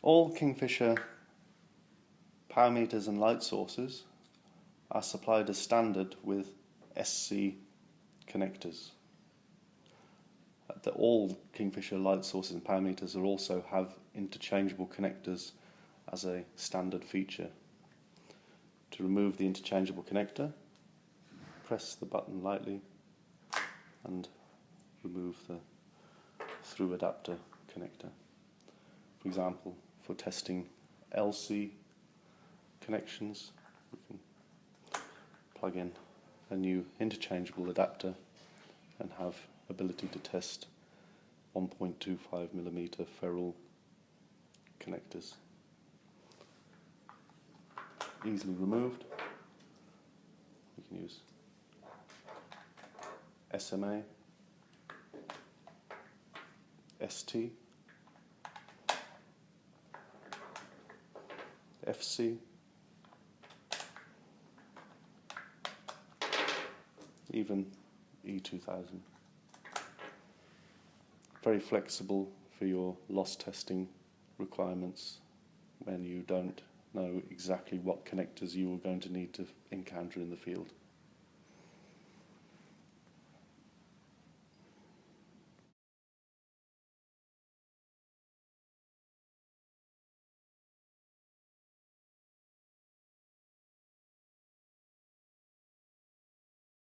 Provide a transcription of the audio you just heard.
All KIngfisher power meters and light sources are supplied as standard with SC connectors. All KIngfisher light sources and power meters also have interchangeable connectors as a standard feature. To remove the interchangeable connector, press the button lightly and remove the through adapter connector. For example, for testing LC connections, we can plug in a new interchangeable adapter and have ability to test 1.25mm ferrule connectors. Easily removed. We can use SMA, ST, FC, even E2000. Very flexible for your loss testing requirements when you don't know exactly what connectors you are going to need to encounter in the field.